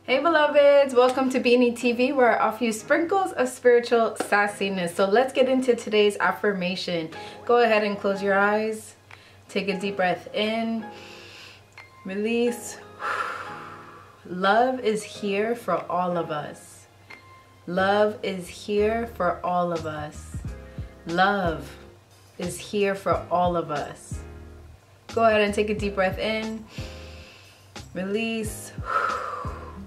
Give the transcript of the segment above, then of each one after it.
Hey beloveds, welcome to BeenieTV, where I offer you sprinkles of spiritual sassiness. So let's get into today's affirmation. Go ahead and close your eyes. Take a deep breath in. Release. Love is here for all of us. Love is here for all of us. Love is here for all of us. Go ahead and take a deep breath in. Release.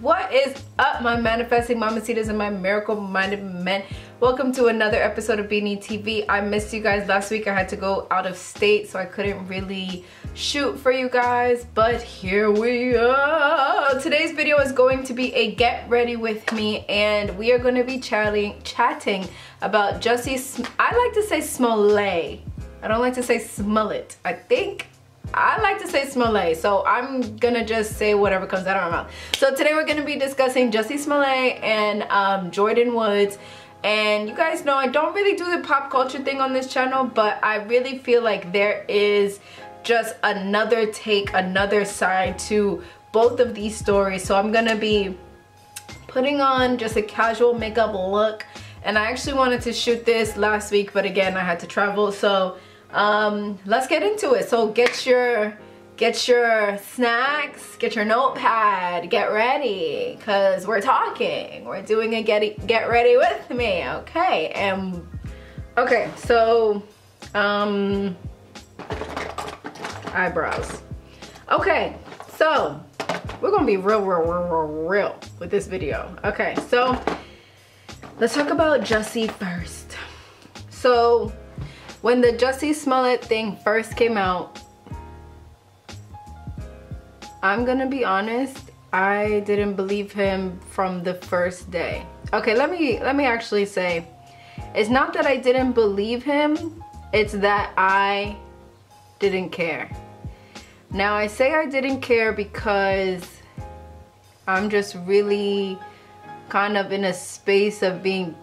What is up, my manifesting mamacitas and my miracle-minded men? Welcome to another episode of BeenieTV. I missed you guys last week. I had to go out of state, so I couldn't really shoot for you guys, but here we are. Today's video is going to be a get ready with me, and we are going to be chatting about Jussie. I like to say Smollett. I don't like to say Smollett. I like to say Smollett, so I'm gonna just say whatever comes out of my mouth. So today we're gonna be discussing Jussie Smollett and Jordyn Woods. And you guys know I don't really do the pop culture thing on this channel, but I really feel like there is just another take, another side to both of these stories. So I'm gonna be putting on just a casual makeup look, and I actually wanted to shoot this last week, but again I had to travel, so let's get into it. So get your snacks, get your notepad, get ready, because we're talking. We're doing a get ready with me, okay? Okay, so eyebrows. Okay, so we're gonna be real with this video. Okay, so let's talk about Jussie first. So when the Jussie Smollett thing first came out, I'm gonna be honest, I didn't believe him from the first day. Okay, let me actually say, it's not that I didn't believe him, it's that I didn't care. Now I say I didn't care because I'm just really kind of in a space of being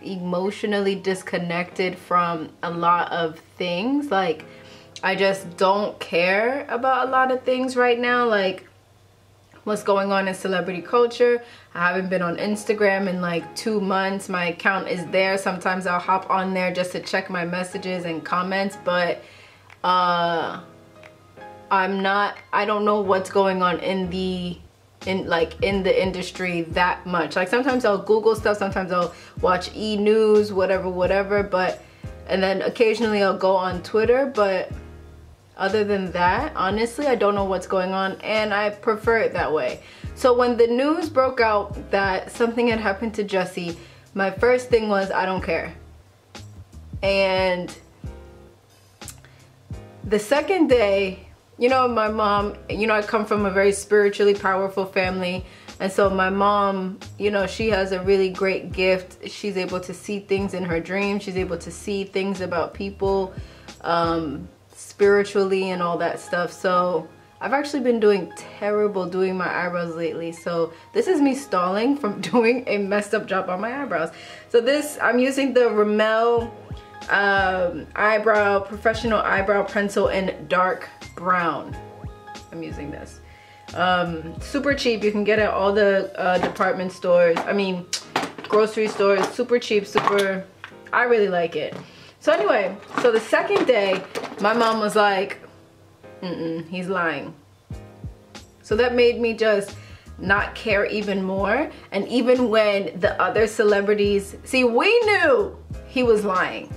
emotionally disconnected from a lot of things. Like, I just don't care about a lot of things right now, like what's going on in celebrity culture. I haven't been on Instagram in like 2 months. My account is there. Sometimes I'll hop on there just to check my messages and comments, but I don't know what's going on in the industry that much. Like, sometimes I'll Google stuff, sometimes I'll watch e-news, whatever, but and then occasionally I'll go on Twitter, but other than that, honestly, I don't know what's going on, and I prefer it that way. So when the news broke out that something had happened to Jussie, my first thing was, I don't care. And the second day, you know, my mom, you know, I come from a very spiritually powerful family, and so my mom, you know, she has a really great gift. She's able to see things in her dreams. She's able to see things about people spiritually and all that stuff. So I've actually been doing terrible doing my eyebrows lately, so this is me stalling from doing a messed up job on my eyebrows. So this, I'm using the Rimmel professional eyebrow pencil in dark brown. I'm using this. Super cheap. You can get it at all the department stores, I mean grocery stores. Super cheap, I really like it. So anyway, so the second day my mom was like, he's lying. So that made me just not care even more. And even when the other celebrities, see, we knew he was lying.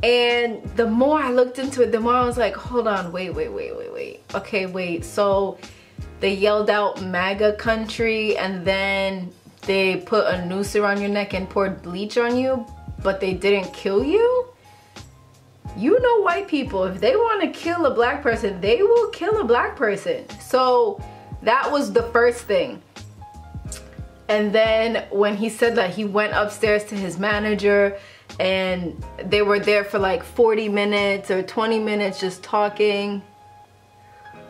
And the more I looked into it, the more I was like, hold on, wait. Okay, wait, so they yelled out MAGA country, and then they put a noose around your neck and poured bleach on you, but they didn't kill you? You know, white people, if they want to kill a black person, they will kill a black person. So that was the first thing. And then when he said that he went upstairs to his manager, and they were there for like 40 minutes or 20 minutes just talking,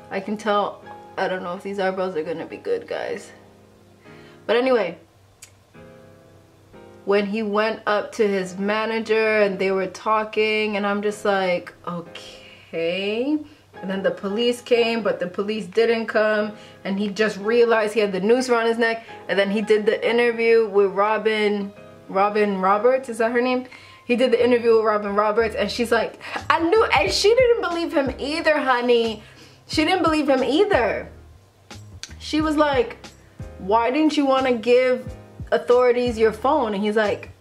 I can tell, I don't know if these eyebrows are gonna be good, guys. But anyway, when he went up to his manager and they were talking, and I'm just like, okay, And then the police came, but the police didn't come. And he just realized he had the noose around his neck. And then he did the interview with Robin Roberts, is that her name? He did the interview with Robin Roberts, and she's like, I knew, and she didn't believe him either, honey. She didn't believe him either. She was like, why didn't you want to give authorities your phone? And he's like,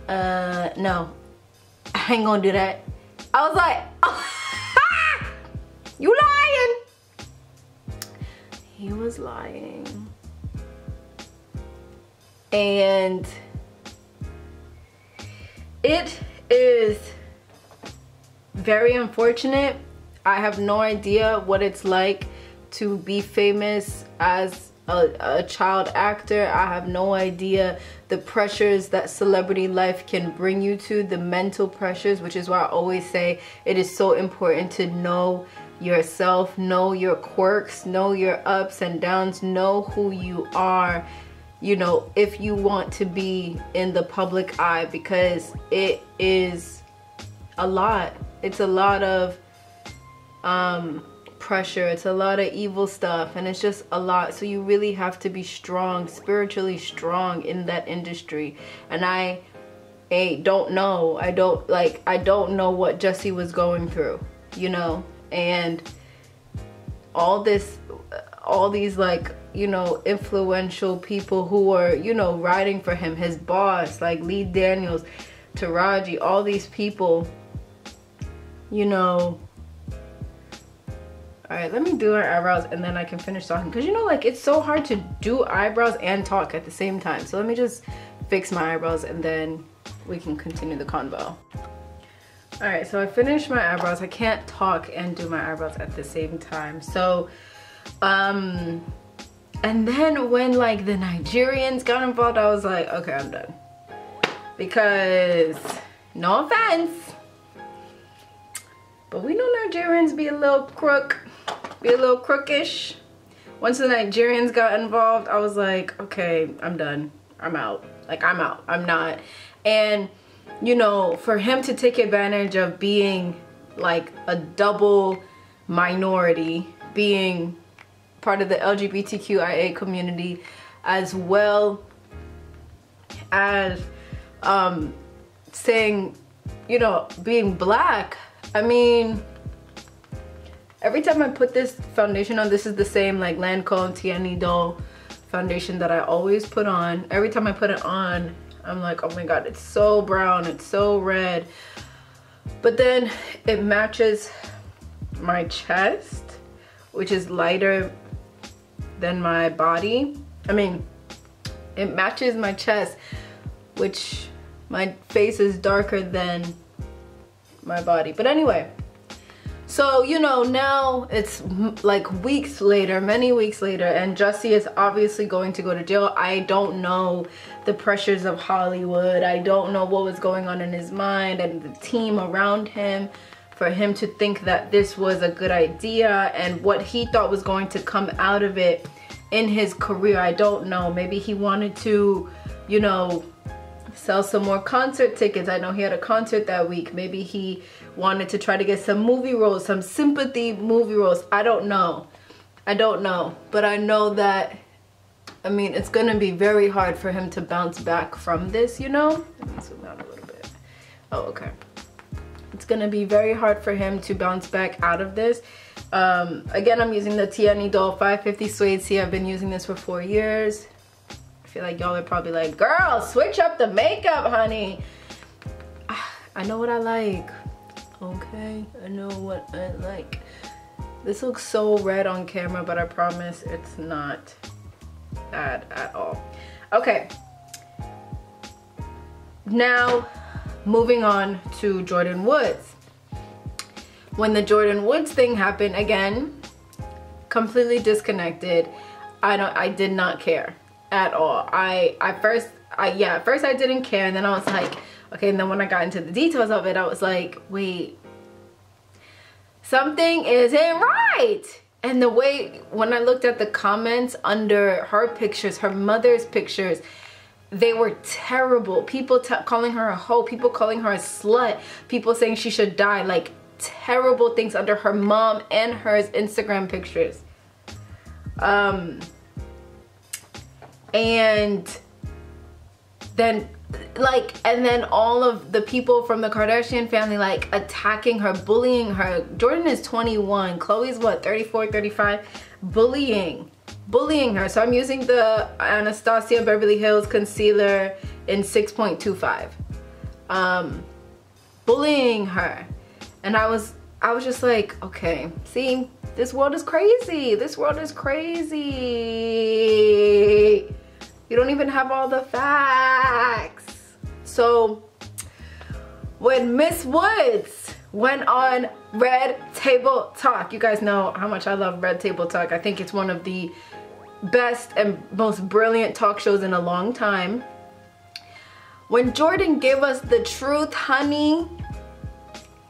no, I ain't gonna do that. I was like, oh, you lying. He was lying. And it is very unfortunate. I have no idea what it's like to be famous as a child actor. I have no idea the pressures that celebrity life can bring you to, the mental pressures, which is why I always say it is so important to know yourself, know your quirks, know your ups and downs, know who you are, you know, if you want to be in the public eye, because it is a lot. It's a lot of pressure. It's a lot of evil stuff, and it's just a lot. So you really have to be strong, spiritually strong in that industry. And I don't know. I don't know what Jussie was going through, you know, and all these like, you know, influential people who are, you know, riding for him, his boss, like Lee Daniels, Taraji, all these people, you know. All right, let me do our eyebrows and then I can finish talking, because you know, like, it's so hard to do eyebrows and talk at the same time. So let me just fix my eyebrows and then we can continue the convo. All right, so I finished my eyebrows. I can't talk and do my eyebrows at the same time. So and then when like the Nigerians got involved, I was like, okay, I'm done. Because, no offense, but we know Nigerians be a little crookish. Once the Nigerians got involved, I was like, okay, I'm done. I'm out. Like, I'm out. I'm not. And, you know, for him to take advantage of being like a double minority, being part of the LGBTQIA community, as well as saying, you know, being black. I mean, every time I put this foundation on, this is the same like Lancome Tient Idole foundation that I always put on. Every time I put it on, I'm like, oh my god, it's so brown, it's so red. But then it matches my chest, which is lighter than my body. I mean, it matches my chest, which my face is darker than my body. But anyway, so, you know, now it's like weeks later, many weeks later, and Jussie is obviously going to go to jail. I don't know the pressures of Hollywood. I don't know what was going on in his mind and the team around him for him to think that this was a good idea, and what he thought was going to come out of it in his career. I don't know. Maybe he wanted to, you know, sell some more concert tickets. I know he had a concert that week. Maybe he wanted to try to get some movie roles, some sympathy movie roles. I don't know. I don't know. But I know that, I mean, it's gonna be very hard for him to bounce back from this, you know? Let me zoom out a little bit. Oh, okay. It's gonna be very hard for him to bounce back out of this. Again, I'm using the Tient Idole 550 Suede. See, I've been using this for 4 years. I feel like y'all are probably like, girl, switch up the makeup, honey. I know what I like. Okay, I know what I like. This looks so red on camera, but I promise it's not bad at all. Okay, now moving on to Jordyn Woods. When the Jordyn Woods thing happened, again, completely disconnected. I did not care at all. At first I didn't care, and then I was like, okay, and then when I got into the details of it, I was like, wait, something isn't right. And the way, when I looked at the comments under her pictures, her mother's pictures, they were terrible. People calling her a hoe, people calling her a slut, people saying she should die. Like, terrible things under her mom and hers Instagram pictures. And then all of the people from the Kardashian family like attacking her, bullying her. Jordyn is 21, Khloe's what, 34, 35, bullying her. So I'm using the Anastasia Beverly Hills concealer in 6.25, bullying her. And I was just like, okay, see, this world is crazy. This world is crazy. You don't even have all the facts. So when Miss Woods went on Red Table Talk, you guys know how much I love Red Table Talk. I think it's one of the best and most brilliant talk shows in a long time. When Jordyn gave us the truth, honey,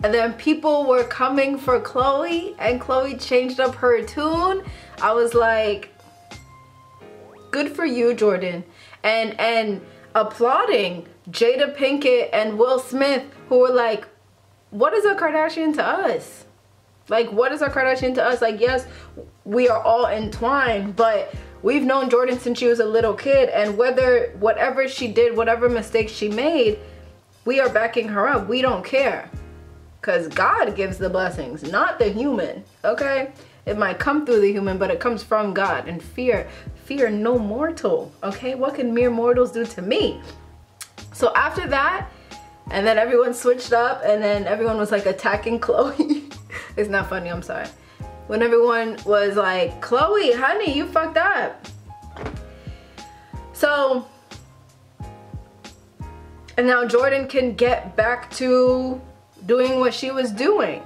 and then people were coming for Khloe, and Khloe changed up her tune, I was like, good for you, Jordyn. And applauding Jada Pinkett and Will Smith, who were like, what is a Kardashian to us? Like, what is a Kardashian to us? Like, yes, we are all entwined, but we've known Jordyn since she was a little kid, and whatever she did, whatever mistakes she made, we are backing her up. We don't care. Because God gives the blessings, not the human, okay? It might come through the human, but it comes from God. And fear no mortal, okay? What can mere mortals do to me? So after that, and then everyone switched up, and then everyone was like attacking Khloe. It's not funny, I'm sorry. When everyone was like, Khloe, honey, you fucked up. So, and now Jordyn can get back to doing what she was doing.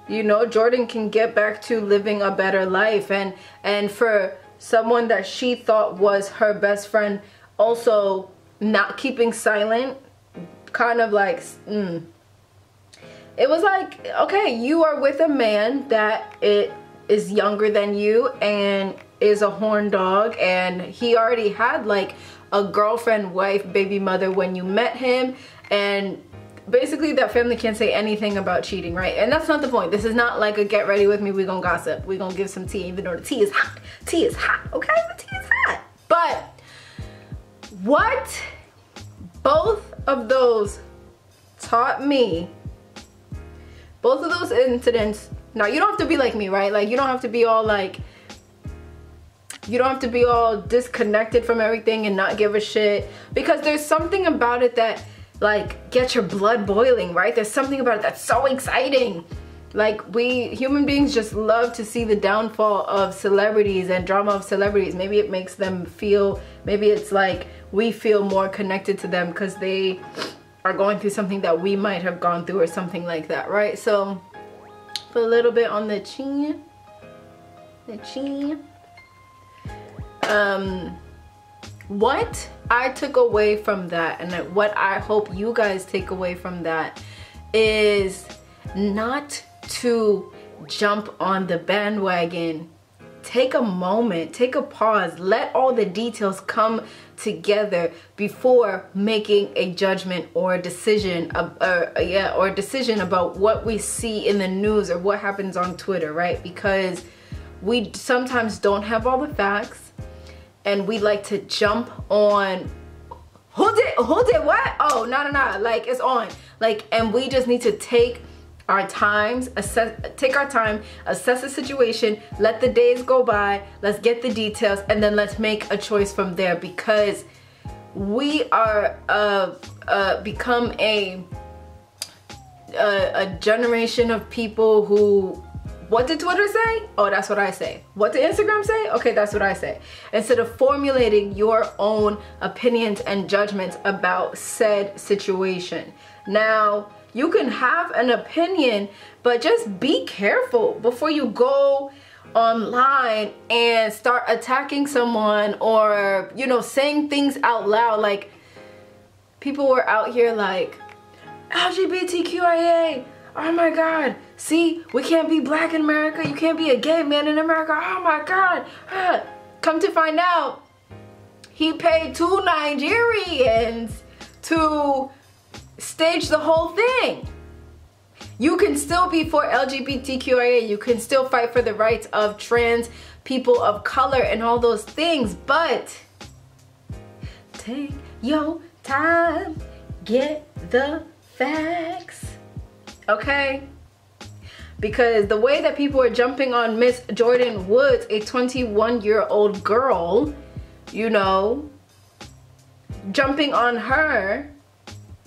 You know, Jordyn can get back to living a better life, and for someone that she thought was her best friend also not keeping silent, kind of like, it was like, okay, you are with a man that is younger than you and is a horn dog, and he already had like a girlfriend, wife, baby mother when you met him, and basically that family can't say anything about cheating, right? And that's not the point. This is not like a get ready with me, we gonna gossip, we gonna give some tea, even though the tea is hot. Tea is hot, okay? The tea is hot. But what both of those taught me, both of those incidents, now you don't have to be like me, right? Like, you don't have to be all like, you don't have to be all disconnected from everything and not give a shit, because there's something about it that like gets your blood boiling, right? There's something about it that's so exciting. Like, we human beings just love to see the downfall of celebrities and drama of celebrities. Maybe it makes them feel, maybe it's like we feel more connected to them because they are going through something that we might have gone through or something like that, right? So put a little bit on the chin. What I took away from that, and what I hope you guys take away from that, is not to jump on the bandwagon. Take a moment, take a pause, let all the details come together before making a judgment or a decision, or a decision about what we see in the news or what happens on Twitter, right? Because we sometimes don't have all the facts, and we like to jump on who did what? Oh, no, like, it's on, like, and we just need to take our time, assess the situation, let the days go by, let's get the details, and then let's make a choice from there, because we are become a generation of people who, what did Twitter say? Oh, that's what I say. What did Instagram say? Okay, that's what I say. Instead of formulating your own opinions and judgments about said situation. Now, you can have an opinion, but just be careful before you go online and start attacking someone, or, you know, saying things out loud. Like, people were out here like, LGBTQIA, oh my God, see, we can't be black in America, you can't be a gay man in America, oh my God. Come to find out, he paid 2 Nigerians to stage the whole thing. You can still be for LGBTQIA. You can still fight for the rights of trans people of color and all those things, but take your time, get the facts, okay? Because the way that people are jumping on Miss Jordyn Woods, a 21-year-old girl, you know, jumping on her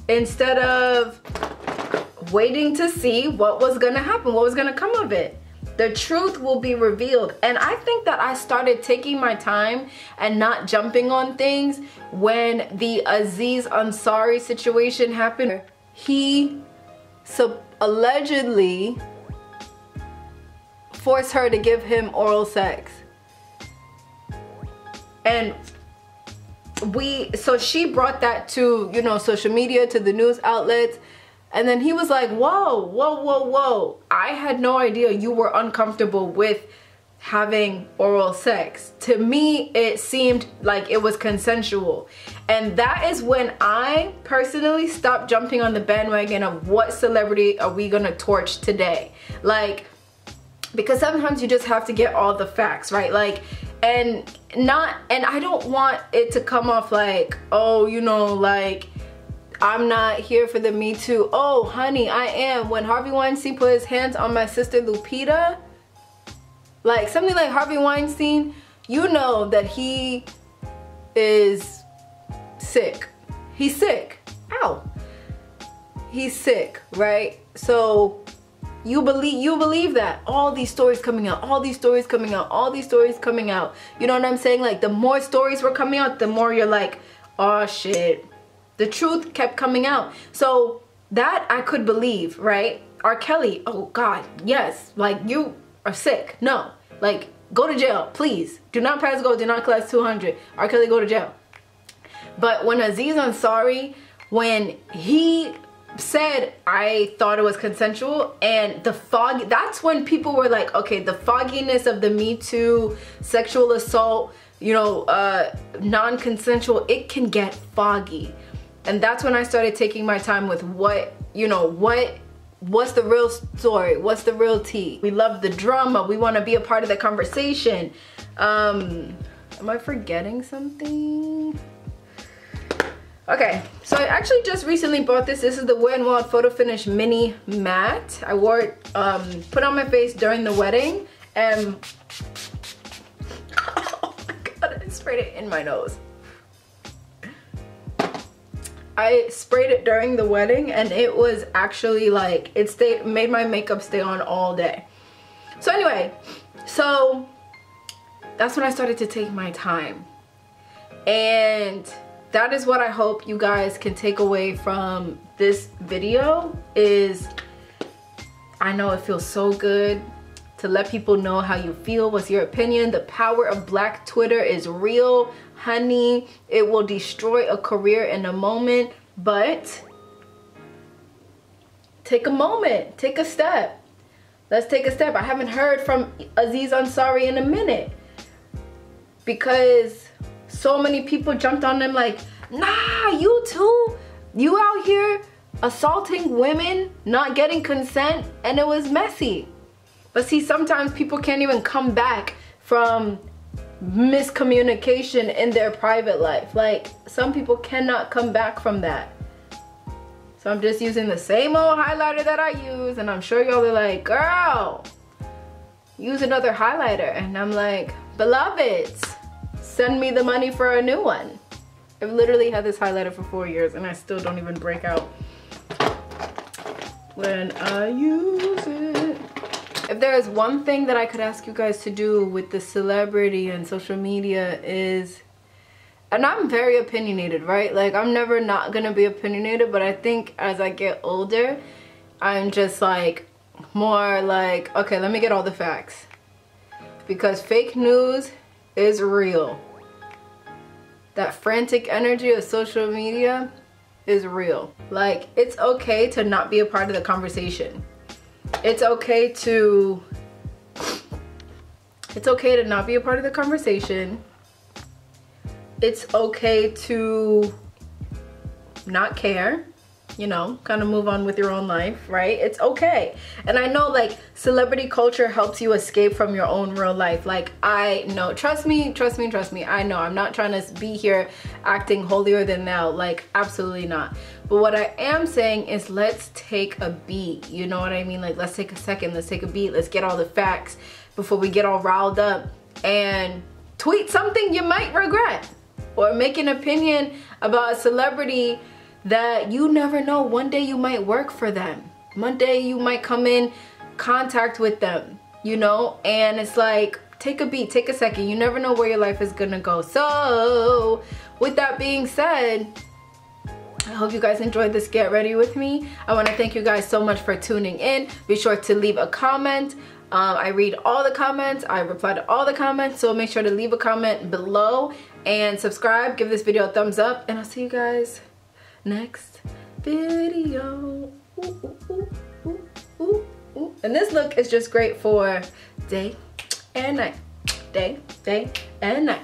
instead of waiting to see what was gonna happen, what was gonna come of it. The truth will be revealed. And I think that I started taking my time and not jumping on things when the Aziz Ansari situation happened. He allegedly forced her to give him oral sex. And so she brought that to, you know, social media, to the news outlets. And then he was like, whoa, whoa, whoa, whoa. I had no idea you were uncomfortable with having oral sex. To me, it seemed like it was consensual. And that is when I personally stopped jumping on the bandwagon of what celebrity are we gonna torch today. Like, because sometimes you just have to get all the facts, right? Like, and I don't want it to come off like, oh, you know, like, I'm not here for the Me Too. Oh, honey, I am. When Harvey Weinstein put his hands on my sister Lupita, like something like Harvey Weinstein, you know that he is sick. He's sick. Ow. He's sick, right? So you believe that. All these stories coming out, all these stories coming out, all these stories coming out. You know what I'm saying? Like, the more stories were coming out, the more you're like, oh shit. The truth kept coming out. So that I could believe, right? R. Kelly, oh God, yes. Like, you are sick. No. Like, go to jail, please. Do not pass go, do not class 200. R. Kelly, go to jail. But when Aziz Ansari, when he said, I thought it was consensual, and the fog, that's when people were like, okay, the fogginess of the Me Too, sexual assault, you know, non-consensual, it can get foggy. And that's when I started taking my time with what, you know, what's the real story? What's the real tea? We love the drama. We want to be a part of the conversation. Am I forgetting something? Okay, so I actually just recently bought this. This is the Wet n Wild Photo Finish Mini Matte. I wore it, put on my face during the wedding, and oh my God, I sprayed it in my nose. I sprayed it during the wedding, and it was actually like, it made my makeup stay on all day. So anyway, so that's when I started to take my time. And that is what I hope you guys can take away from this video is, I know it feels so good to let people know how you feel. What's your opinion? The power of Black Twitter is real. Honey, it will destroy a career in a moment, but take a moment, take a step. Let's take a step. I haven't heard from Aziz Ansari in a minute because so many people jumped on them like, nah, you too? You out here assaulting women, not getting consent, and it was messy. But see, sometimes people can't even come back from miscommunication in their private life. Like, some people cannot come back from that. So I'm just using the same old highlighter that I use, and I'm sure y'all are like, girl, use another highlighter. And I'm like, beloveds, send me the money for a new one. I've literally had this highlighter for 4 years and I still don't even break out when I use it. If there is one thing that I could ask you guys to do with the celebrity and social media is, and I'm very opinionated, right? Like, I'm never not gonna be opinionated, but I think as I get older, I'm just like, more like, okay, let me get all the facts. Because fake news is real. That frantic energy of social media is real. Like, it's okay to not be a part of the conversation. It's okay to not be a part of the conversation. It's okay to not care. you know, kind of move on with your own life, right? It's okay. And I know like celebrity culture helps you escape from your own real life. Like I know, trust me, I know I'm not trying to be here acting holier than thou, like absolutely not. But what I am saying is let's take a beat, you know what I mean? Like let's take a second, let's take a beat, let's get all the facts before we get all riled up and tweet something you might regret, or make an opinion about a celebrity that you never know. One day you might work for them. One day you might come in contact with them, you know? And it's like, take a beat, take a second. You never know where your life is gonna go. So, with that being said, I hope you guys enjoyed this Get Ready with me. I wanna thank you guys so much for tuning in. Be sure to leave a comment. I read all the comments, I reply to all the comments, so make sure to leave a comment below and subscribe, give this video a thumbs up, and I'll see you guys next video. Ooh, ooh, ooh, ooh, ooh. And this look is just great for day and night, day and night.